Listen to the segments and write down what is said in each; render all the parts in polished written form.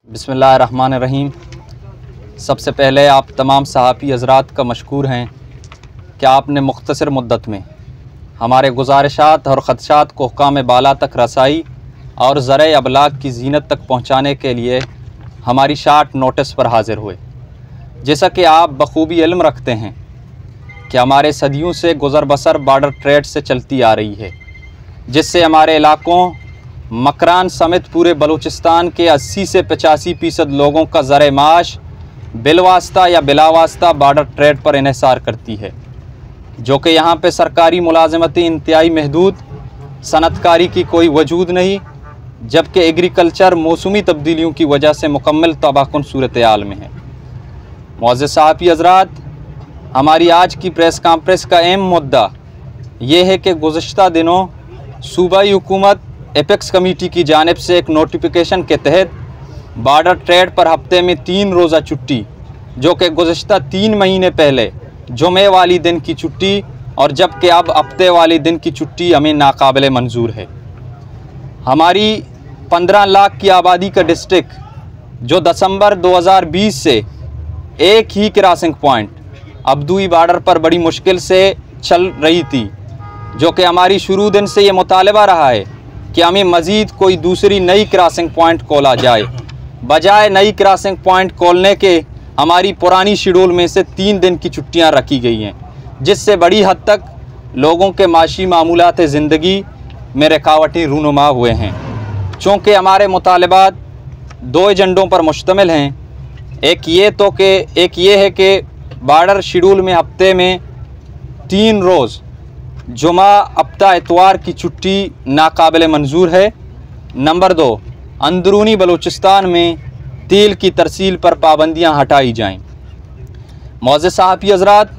बिस्मिल्लाहिर्रहमानिर्रहीम। सबसे पहले आप तमाम सहाफ़ी हज़रात का मशकूर हैं कि आपने मुख्तसर मुद्दत में हमारे गुज़ारिशात और ख़दशात को हुक्काम बाला तक रसाई और ज़र अबलाग की ज़ीनत तक पहुँचाने के लिए हमारी शार्ट नोटिस पर हाज़िर हुए। जैसा कि आप बखूबी इल्म रखते हैं कि हमारे सदियों से गुज़र बसर बॉर्डर ट्रेड से चलती आ रही है, जिससे हमारे इलाक़ों मकरान समेत पूरे बलूचिस्तान के 80 से 85% लोगों का ज़र माश बिलवास्ता या बिलावास्ता बॉर्डर ट्रेड पर इन्हिसार करती है, जो कि यहाँ पे सरकारी मुलाजमती इंतहाई महदूद, सनतकारी की कोई वजूद नहीं, जबकि एग्रीकल्चर मौसमी तब्दीलियों की वजह से मुकम्मल तबाहकुन सूरत हाल में है। मुअज़्ज़िज़ सहाफ़ी हज़रात, हमारी आज की प्रेस कॉन्फ्रेंस का अहम मुद्दा ये है कि गुज़श्ता दिनों सूबाई हुकूमत एपेक्स कमेटी की जानिब से एक नोटिफिकेशन के तहत बॉर्डर ट्रेड पर हफ्ते में 3 रोज़ा छुट्टी, जो कि गुज़श्ता 3 महीने पहले जुमे वाली दिन की छुट्टी और जबकि अब हफ्ते वाले दिन की छुट्टी हमें नाकाबिल मंजूर है। हमारी 15 लाख की आबादी का डिस्ट्रिक्ट जो दिसंबर 2020 से एक ही क्रॉसिंग पॉइंट अब्दुई बॉर्डर पर बड़ी मुश्किल से चल रही थी, जो कि हमारी शुरू दिन से ये मुतालबा रहा है कि हमें मज़ीद कोई दूसरी नई क्रॉसिंग पॉइंट खोला जाए। बजाय नई क्रॉसिंग पॉइंट खोलने के हमारी पुरानी शेड्यूल में से 3 दिन की छुट्टियां रखी गई हैं, जिससे बड़ी हद तक लोगों के माशी मामूलात ज़िंदगी में रुकावटें रूनुमा हुए हैं। चूँकि हमारे मुतालबात 2 एजेंडों पर मुश्तमिल हैं। एक ये है कि बॉर्डर शेड्यूल में हफ्ते में 3 रोज़ जुमा हफ्ता इतवार की छुट्टी नाकाबिल मंजूर है। नंबर 2, अंदरूनी बलूचिस्तान में तेल की तरसील पर पाबंदियां हटाई जाएं। मुअज़्ज़िज़ सहाफ़ी हज़रात,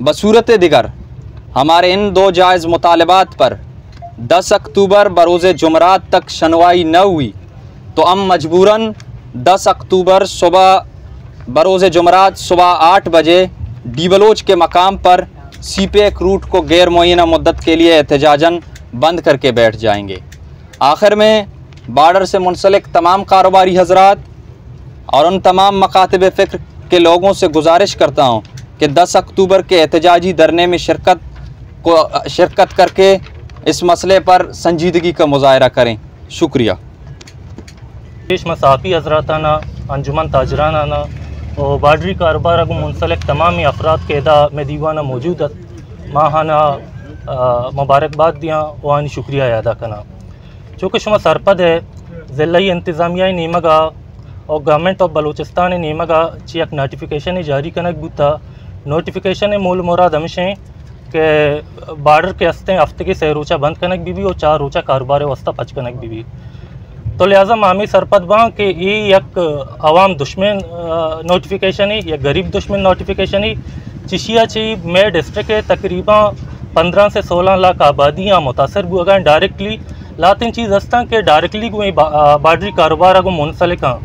बसूरत दिगर हमारे इन 2 जायज़ मुतालबात पर 10 अक्टूबर बरोज़ जुमरात तक सुनवाई न हुई तो हम मजबूरन 10 अक्टूबर बरोज़ जुमरात सुबह 8 बजे डी बलोच के मकाम पर सीपेक रूट को गैर मुअय्यना मुद्दत के लिए एहतजाजन बंद करके बैठ जाएंगे। आखिर में बॉर्डर से मुंसलिक तमाम कारोबारी हज़रात और उन तमाम मकातब फ़िक्र के लोगों से गुजारिश करता हूँ कि 10 अक्टूबर के एहतजाजी धरने में शिरकत करके इस मसले पर संजीदगी का मुज़ाहरा करें। शुक्रिया। सहाफ़ी हज़राताना, अंजुमन ताजराना और बार्डरी कारोबार को मुंसलिक तमामी अफराद के अदा में दीवाना मौजूद माहाना मुबारकबाद दियाँ वानी शुक्रिया अदा करना। चूँकि शुमा सरपद है ज़िलाई इंतज़ामिया नीमगा और गवर्नमेंट ऑफ बलूचिस्तान नीमगा ची एक नोटिफिकेशन जारी कनक बुता। नोटिफिकेशन मूल मुराद हमेशा के बॉर्डर के हफ्ते की 6 रोचा बंद कनक भी और 4 रोचा कारोबार वस्ता पच कनक भी। तो लिहाजा मामी सरपद बाँ कि ये एक अवाम दुश्मन नोटिफिकेशन ही या गरीब दुश्मन नोटिफिकेशन ही चिशिया ची में डिस्ट्रिक्ट के तकरीबन 15 से 16 लाख आबादियाँ मुतासर हुआ गए डायरेक्टली। लातिन चीज़ हस्ता के डायरेक्टली कोई बार्डरी कारोबार को मुंसलिक हाँ,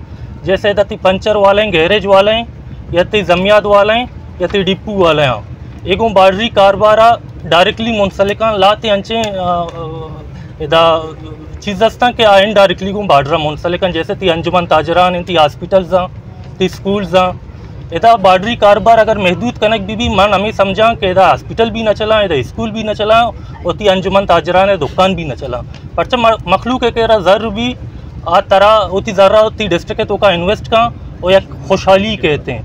जैसे दती पंचर वाले, गैरेज वाले या ती जमियात वाले या ती डिपू वाले हाँ, एक बार्डरी कारोबार डायरेक्टली मुंसलिक हाँ। लाते अंचे इदा चीज़ हस्ता के आइन डायरेक्टली को बॉर्डर मुंसलिक, जैसे ती अंजुमन ताजरान, ती हॉस्पिटल्स ती स्कूल्स इदा बार्डरी कारोबार अगर महदूद कनक भी मन हमें समझा कि इदा हॉस्पिटल भी न चला, इदा स्कूल भी न चला और ती अंजुमन ताजरान दुकान भी न चला। परचा मखलूक है कि ज़र भी आ तरह होती ज़रा होती डिस्ट्रिक्ट है तो का इन्वेस्ट का और एक खुशहाली कहते हैं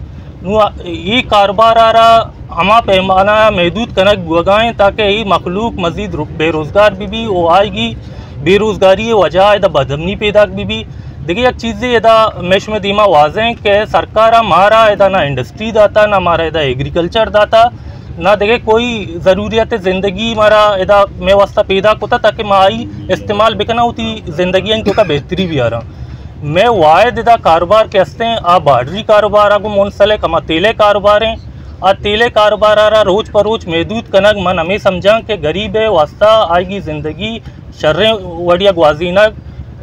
ये कारोबार आ रहा हमा पैमाना महदूद कनक बुगाएँ ताकि ये मखलूक मज़ीद बेरोज़गार भी वो आएगी। बेरोज़गारी वजह इदा बदमनी पैदा भी। देखिए एक चीज़ इदा मैश में दीमा वाजें कि सरकार हमारा इदा ना इंडस्ट्री दाता, ना हमारा इदा एग्रीकल्चर दाता, ना देखे कोई ज़रूरियत ज़िंदगी हमारा इदा में वास्ता पैदा होता ताकि माई इस्तेमाल बिकना होती ज़िंदगी इनको का बेहतरी भी आ रहा। मैं वायद इदा कारोबार के हस्ते हैं आ बार्डरी कारोबार को मुंसलिक हम तेले कारोबार हैं आ तेले कारोबार आ रहा रोज़ पर रोज़ महदूद कनक मन हमें समझा कि गरीब है वास्ता आएगी ज़िंदगी शर्रें वड़िया ग्वाजीना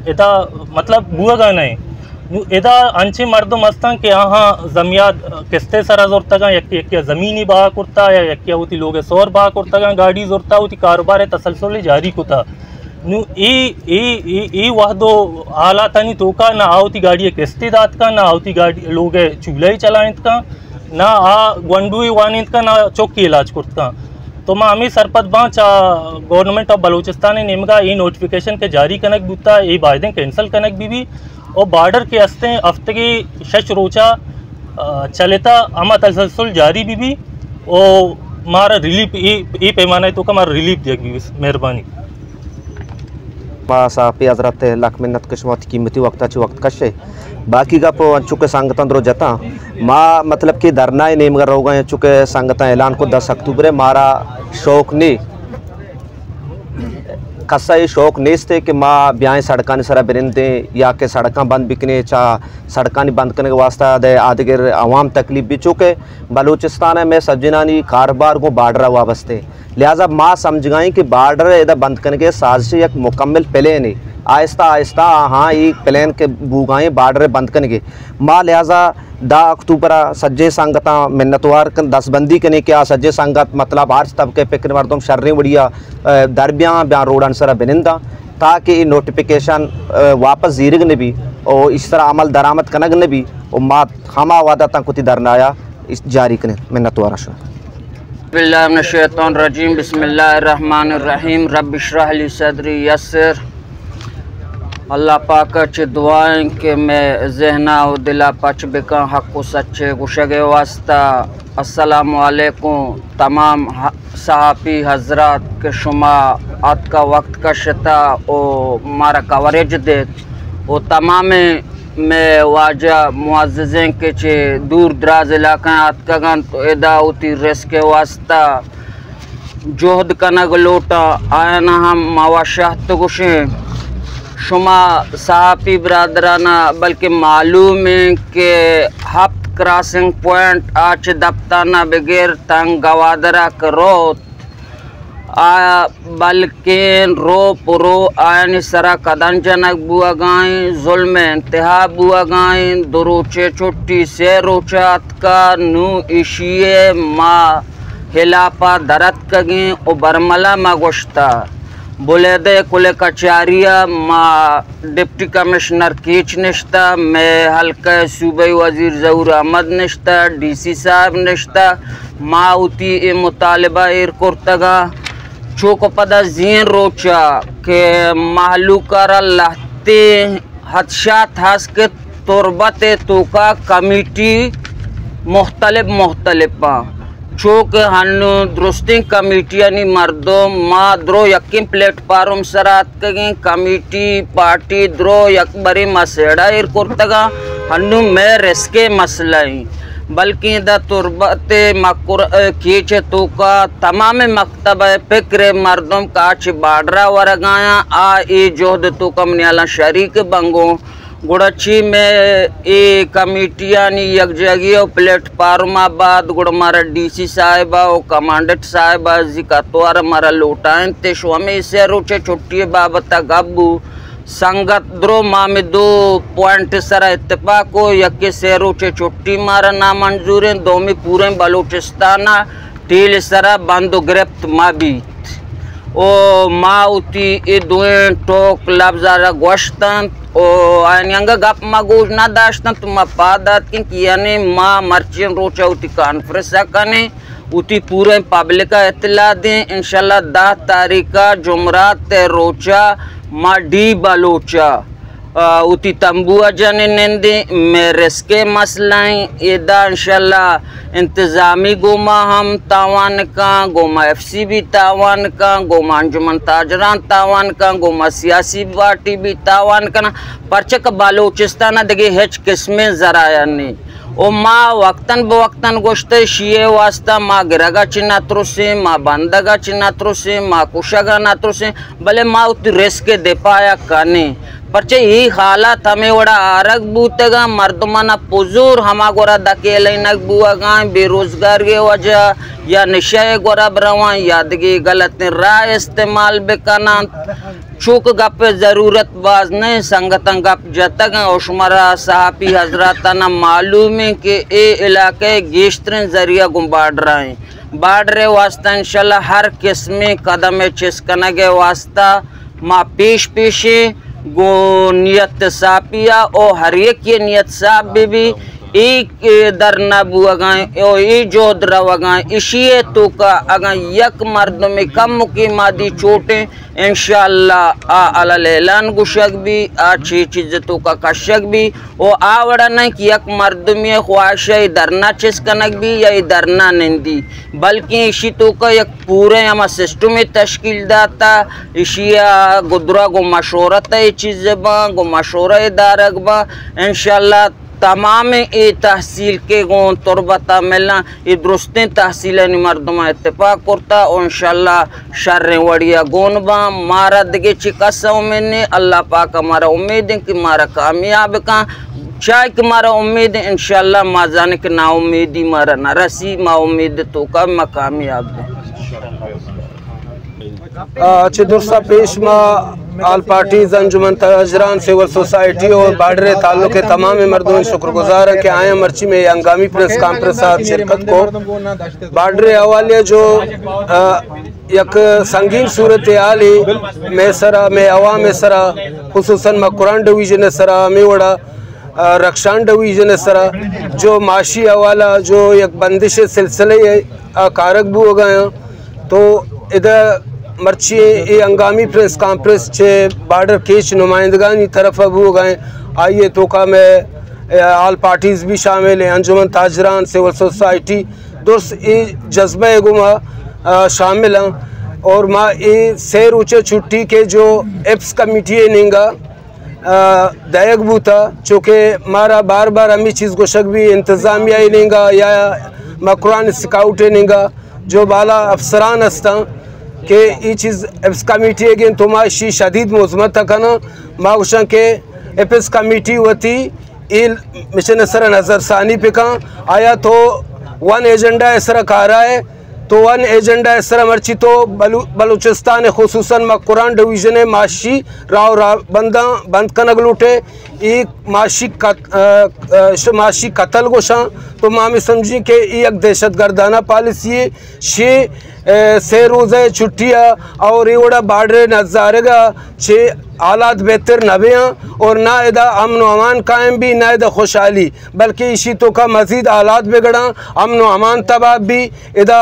इदा मतलब बुआ नहीं इदा अंचे मर्दम मस्ता कि यहाँ जमियात किस्ते सरा जोरता यक्या ज़मीनी बाहा कुर्ता या यक्या होती लोग सौर बाहा कुर्ता गाड़ी जोरता होती कारोबार तसलसल जारी कुता नु ई वहदो हालात नहीं तो का ना आवती गाड़ी किस्ती दात का ना आवती गाड़ी लोग चूल्हा ही चलाएंत का ना आ गंडुई वानित का ना चौकी इलाज कुर्त का तो मैं हमें सरपत बाँच गवर्नमेंट ऑफ बलूचिस्तान नेमगा ये नोटिफिकेशन के जारी कनक बुता ये बायदें कैंसिल कनक भी और बॉर्डर के हस्ते हफ्ते की शश रोचा चलेता अमा तसलसल जारी भी और मारा रिलीफ ये पैमाना तो का मारा रिलीफ दिया भी मेहरबानी साहब हजरत लाख मिन्नत किस्मत कीमती वक्त कशे बाकी का चुके संगत अंदरों जता माँ मतलब कि धरना नेम कर रहोगा चुके संगत ऐलान को 10 अक्टूबर मारा शौक नहीं कसा ये शौक नेस्ते कि माँ ब्याह सड़कान सरा बिरिंदे या के सड़क बंद बिकने चा सड़कान बंद करने के वास्ता दे आदगिर आवाम तकलीफ भी चुके बलूचिस्तान में सज्जनानी कारोबार को बार्डर वाबस्ते लिहाजा माँ समझ गई कि बार्डर इधर बंद करने के साजिश एक मुकम्मल प्लान है आहिस्ता आहिस्ता हाँ ये प्लान के बुगाएँ बार्डर बंद करने के माँ लिहाजा 10 अक्टूबर सज्जे संगत मिन्नतवार दसबंदी करने क्या सज्जे संगत मतलब आर्च तबके फिक्र मरदम शर्री बढ़िया दरबियाँ ब्याँ रोड अनसरा बिनिंदा ताकि नोटिफिकेशन वापस जीरग ने भी और इस तरह अमल दरामद कनग ने भी और माँ हमा वादा तक कुछ दरनाया इस जारी करें मिन्नतवार बिस्मिल्लाहिर्रहमानिर्रहीम बिस्मिल्लाहिर्रहमानिर्रहीम रब्बि इश्रह ली सदरी यस्सिर अल्लाह पाक च दुआएं के मैं जहना और दिला पच बिका हक सच्चे गुशगे वास्ता अस्सलामु अलैकुम तमाम सहाफ़ी हजरात के शुमा आज का वक्त का शता ओ मारा कवरेज दे वो तमाम में वाजा मुआज़्ज़िज़ें के चे दूर दराज इलाक़ा आज का गन तो एदा उती रेस के वास्ता जोहद कनग लोटा आयना हम मावाशाहत गुशे शुमा सहाफ़ी बरदराना बल्कि मालूम है कि हफ्त क्रॉसिंग पॉइंट आज दफ्ताना बगैर तंग गवादरा करोत बल्कि रो पुरो आयन सरा कदन जनक बुआ गाएँ जुल्म इंतहा बुआ गाएँ दुरुचे छुट्टी से रोचात का नू इशिए माँ हिलापा दरत कगें और बरमला माँ गोश्ता बुलेदे कुले कचारिया माँ डिप्टी कमिश्नर कीच निश्ता मैं हल्का सूबाई वजीर ज़हूर अहमद निश्ता DC साहब निश्ता माँ उती ए मुतालबा एर कुर्तगा चोक पदा जीन रोचा के महलूकार लहते हदशात हस के तुरबत तो का कमेटी मुख्तलिफा चोक हनु दुरुस्ती कमेटियानी मर्दों माँ द्रो यकीन प्लेटफार्म सरात कगी कमेटी पार्टी द्रो यकबरी मसेड़ा एर कुर्तगा हनु में रिस्के मसलाई बल्कि द तुरबत मकुर कीचे तो का तमाम मकतब फिक्र मर्दों काच बाडरा वरगाया आ ए जोहद तो कम न्याला शरीक बंगो गुड़ची में ए कमेटियानी यकजगियो प्लेटफार्माबाद गुड़ मारा DC साहिबा और कमांडेंट साहिबा जिकातवार मारा लोटाएं ते स्वामी से रुचे छुट्टी बाबता गब्बू संगत द्रो मामे 2 पॉइंट सरा इत्तेफाको यके से रुचे छुट्टी मारा नामंजूर दो में पूरे बलूचिस्ताना टील सरा बंदो गिरफ्त माबीत ओ माउती ए दोए टोक लफ्ज़ारा गोश्तन ओ आयनियंगा गप मगोज ना दाश्तन तुम पादात कि यानी माँ मर्चियन रोचा उती कॉन्फ्रेंस कने उती पूरे पब्लिक का इत्तला दें इंशाल्लाह 10 तारीख का जुमरात रोचा माँ डी बलोचा उती तंबुआ जाने नंदे में रिस्के मसलाएं इदा इंशाल्लाह इंतज़ामी गोमा हम तावान का गोमा FC भी तावान का गोमा अंजुमन ताजरान तावान का गोमा सियासी पार्टी भी तावान का ना परचक बलूचिस्तान दगे हेच किस्में ज़राया नहीं ओ माँ वक्तन बवक्तन गोश्ते शिये वास्ता माँ गिरगा चिनात्रो से माँ बंदगा चिनात्रो से माँ कुशगा नात्रो से भले माँ उत रिस्के दे पाया काने परचे ही हालात हमें वड़ा आरग बूतेगा मर्दमाना पुजूर हमा गोरा दकेले नक बुआ गाय बेरोजगार के वजह या नशे गोरा ब्रवा यादगी गलत राय इस्तेमाल बेकाना चूक गप ज़रूरत बाज नहीं संगतन गप जतक उशमरा सहाफ़ी हजरातना मालूम है कि ए इलाके गेश्तरन जरिया गुम बाड़ रहे वास्ता इंशाल्लाह हर किस्म कदम चिस्कन के वास्ता माँ पेश पेशे गो नियत सापिया और हर एक के नियत साप भी एक दरना बुआगाएं और ये जो द्रवगाएं इसी तो का अगर यक मर्द में कम की मादी चोटें इंशाअल्लाह अलान गुशक भी अच्छी चीज़ तो का कशक भी और आवड़ा नहीं कि यक मर्द में ख्वाहिश है दरना चिस्कनक भी या दरना नहीं दी बल्कि इसी तो का एक पूरे हम सिस्टम में तश्कील दाता इसी गुदरा गो मशोरत है चीज़ बा गो मशोरा दारक बा इंशाअल्लाह तमाम ए तहसील के गो तुरबता मिलना ये दुरुस्तें तहसील मर्दमा इत्तेफाक करता और इंशाअल्लाह शर्रें वड़िया गोन बा मारा दिगे चिकसा मैंने अल्लाह पाक हमारा उम्मीद है कि मारा कामयाब का चाहे कि मारा उम्मीद है इंशाअल्लाह माँ जाने के ना उम्मीदी मारा न रसी माँ उम्मीद तो का मैं कामयाब है। अच्छे दुरुस्ता पेश माँ आल पार्टीज अंजुमन ताजरान सिविल सोसाइटी और बाडरे ताल्लुक के तमाम मर्दों शुक्रगुजार है कि आए मर्ची में हंगामी प्रेस कॉन्फ्रेंस शिरकत को बाडरे हवाले जो एक संगीन सूरत हाल में सरा में अवाम सरा खुसूसन मकुरान डिवीजन सरा मेवड़ा रक्षान डिवीजन सरा जो माशी हवाला जो एक बंदिश सिलसिले कारक भी हो गए तो इधर मर्ची ये हंगामी प्रेस कॉन्फ्रेंस छे बार्डर केच नुमाइंदगानी तरफ अब हो गए आइए तो का में आल पार्टीज़ भी शामिल हैं अंजुमन ताजरान सिविल सोसाइटी दुरुस्त ये जज्बा गुमा शामिल हैं और माँ ये सैर ऊँचे छुट्टी के जो एप्स कमेटी नेंगा दायक बू था चूँकि मारा बार बार हमी चीज़ को शक भी इंतज़ामिया नेंगा या मकुरान स्काउट नेंगा जो बाला अफसरान हस्ता के ये चीज़ एप्स कमेटी अगेन तो माशी शदीद मजमत तक ना माशा के एप्स कमेटी होती इल मिशन सर नज़र सानी पे का आया तो वन एजेंडा ऐसा कह रहा है तो वन एजेंडा ऐसा मर्ची तो बलूचिस्तान खुसूसन मकुरान डिवीजन माशी राव बंदा बंद कनक लूटे एक माशी कतल गोशा तो मामी समझी के एक दहशत गर्दाना पॉलिसी शे से रोज़े छुट्टियाँ और ये बाडरे नजारेगा छे हालात बेहतर नबे और ना इदा अमन अमान कायम भी ना इदा खुशहाली बल्कि इसी तो का मज़ीद हालात बिगड़ा अमन अमान तबाह भी इदा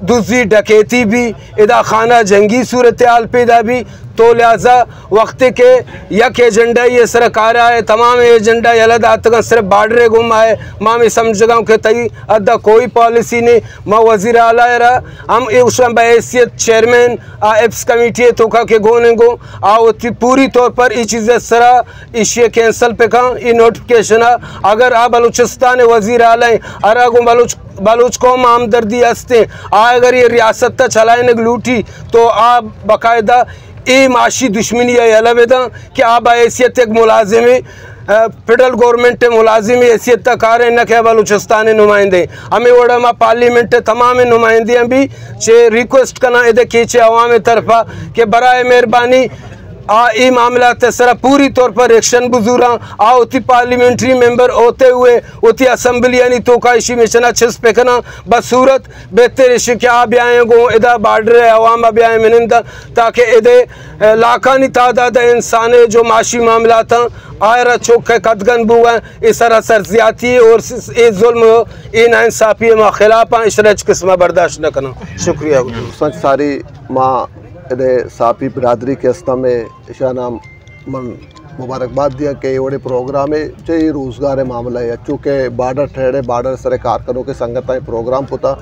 दुज़ी डकैती भी इदा खाना जंगी सूरत हाल पैदा भी तो लिहाजा वक्त के यक एजेंडा ये सरकार है तमाम एजेंडा अलग आता सिर्फ बाडरे गुम आए माँ में समझ गाँव के तई अदा कोई पॉलिसी नहीं माँ वज़ीर आला रहा हम उस बहैसियत चेयरमैन एप्स कमेटी तो का के गोने गो आओ पूरी तौर पर ये चीज़ें सरा इशे कैंसल पे का ये नोटिफिकेशन अगर आ बलूचिस्तान वज़ीर आला अरा गो बलूच कौम हमदर्दी हंसते अगर ये रियासत चलाने लूटी तो आ बाकायदा ये माशी दुश्मनी अलविदा कि आप हैसियत एक मुलाजिम फेडरल गवर्नमेंट मुलाजिम हैसियत तक आ रहे न कि बलूचिस्तान नुमाइंदे हमें वोड़ा माँ पार्लियामेंट तमाम नुमाइंदियाँ भी चे रिक्वेस्ट करना इधर खींचे अवाम तरफा कि बराए मेहरबानी ये मामला तसरा पूरी तौर पर एक्शन बुजुरा होती पार्लियामेंट्री मेंबर होते हुए होती असम्बली यानी तो का इसी मिशन छिस पेकना बसूरत बेहतर इशी क्या आए गो इदा बार्डर अवाम आए मिनंदा ताकि इधे लाखानी तादाद इंसान जो माशी मामला था आयरा चौक कदगन बुआ इस असर ज्यादा और ये जुल्म ये नाइंसाफ़ी माँ खिलाफ इस किस्म बर्दाश्त न करना। शुक्रिया सच सारी माँ इधे सापी बिरादरी के अस्ता में शानाम मन मुबारकबाद दिया कि ये प्रोग्राम है जो ये रोज़गार मामला है चूँकि बार्डर ठहरे बार्डर सर कारकनों के संगत प्रोग्राम होता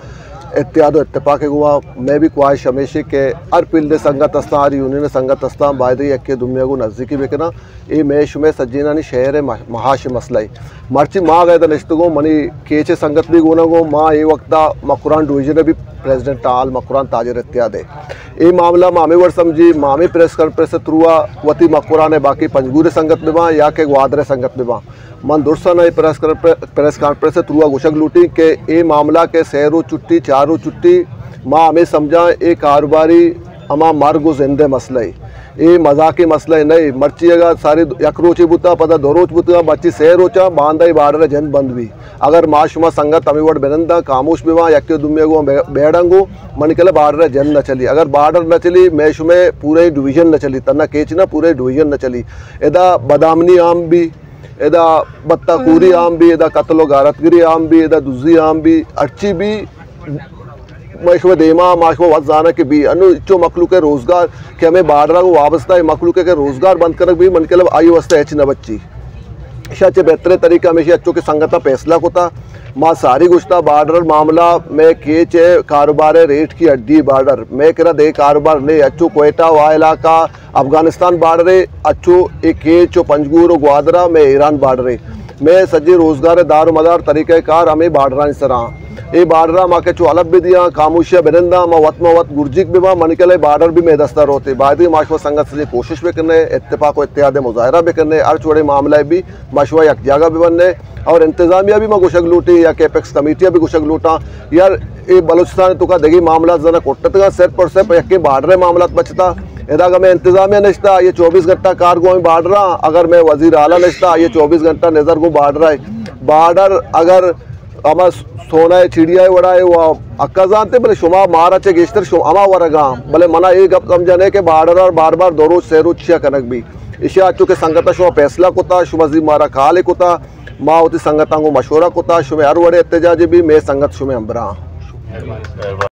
इत्याद इत्तेफाक हुआ मैं भी ख्वाहिश हमेशा के हर पिल्ड संगत अस्ता हर यूनियन संगत अस्ता बायदे यके दुनिया को नज़दीकी बेकना ये मैश में सज्जीना शहर महाश मसला मर्ची माँ गए नश्तगो मनी केचे संगत भी गोना गो माँ ये वक्त मकुरान डिवीजन भी प्रेसिडेंट आल मकुरान ताजर इत्याद है ये मामला मामे वर समझी मामे प्रेस कॉन्फ्रेंस थ्रुआ वती मकुरान है बाकी पंजगूरे संगत में बा या के ग्वादरे संगत में बा मन दुर्सन प्रेस कॉन्फ्रेंस से थ्रुआ गुशक लूटी के ये मामला के सैरो चुट्टी चारों चुट्टी माँ हमें समझा एक कारोबारी अमा मार्गो जिंदे मसला ये मजाकी मसला नहीं मर्ची अगर सारी एक रोची बुता पता दो रोच बुता बच्ची से रोचा बांधा ही बाढ़ जन बंद भी अगर माशुमा संगत तमिवड़ बेनंदा खामोश भी वहाँ यक्के दुम्मे को बेड़ंगू मन के बाढ़ जन न चली अगर बाढ़ न चली मैश में पूरे डिवीजन न चली तना केच ना पूरे डिवीजन न चली एदा बदामनी आम भी एदा बत्ता कूरी आम भी एदा कतलो गारतगिरी आम भी एदा दुजी आम भी अच्छी भी माशवा देमा माशवा वजाना के भी अनु इच्चो मखलूक के रोज़गार के हमें बाढ़ को वाबस्ता है मखलूक के रोज़गार बंद कर भी मन के आई वस्ता एच न बच्ची अच्छे बेहतर तरीका हमेशा अच्छों के संगता फैसला होता माँ सारी गुश्ता बार्डर मामला में केच है कारोबार रेट की अड्डी बार्डर मैं कह रहा दे कारोबार ले अच्छो कोयटा वा इलाका अफगानिस्तान बार्डर है अच्छो एक केच पंजगूर ग्वादरा में ईरान बार्डर है मैं सज्जे रोज़गार दार मदार तरीक़ाकार हमें बार्डरा इस तरह ये बार्डरा माँ के चो अलग भी दिया खामोशिया बेरंदा माँ वत गुर्जिक भी माँ मन के लिए बार्डर भी में दस्तर होते बाद माशवा संगत से कोशिश भी करने इत्तेफाक व इत्तेहाद मुजाहरा भी करने हर छोड़े मामला भी माशवा यक जगह भी बनने और इंतजामिया भी माँ गुशक लूटी या कैपेक्स कमेटियाँ भी गुशक लूटा यार ये बलूचिस्तान तो का देगी मामला जना कोटता सिर्फ पर सिर्फ यके बार्डर मामला बचता इधर मैं इंतजामिया नशता ये 24 घंटा कारगो में बाढ़ रहा अगर मैं वजीर आला नशता ये 24 घंटा नज़र को बाढ़ रहा है बार्डर अगर अमा सोना है चिड़िया है वड़ा है वो अक्का जानते भले शुमा मारा चे गेस्टर अमा वरगा भले मना ये गप समझने के बार्डर और बार बार दो रोज से रोज छिया कनक भी इसे अच्छो के संगता शुमा फैसला कोता शुमाजी मारा खाले कोता माँ होती संगता को मशवरा कोता शुमे हर वड़े एहतजाज भी मैं संगत शुमे अम्बरा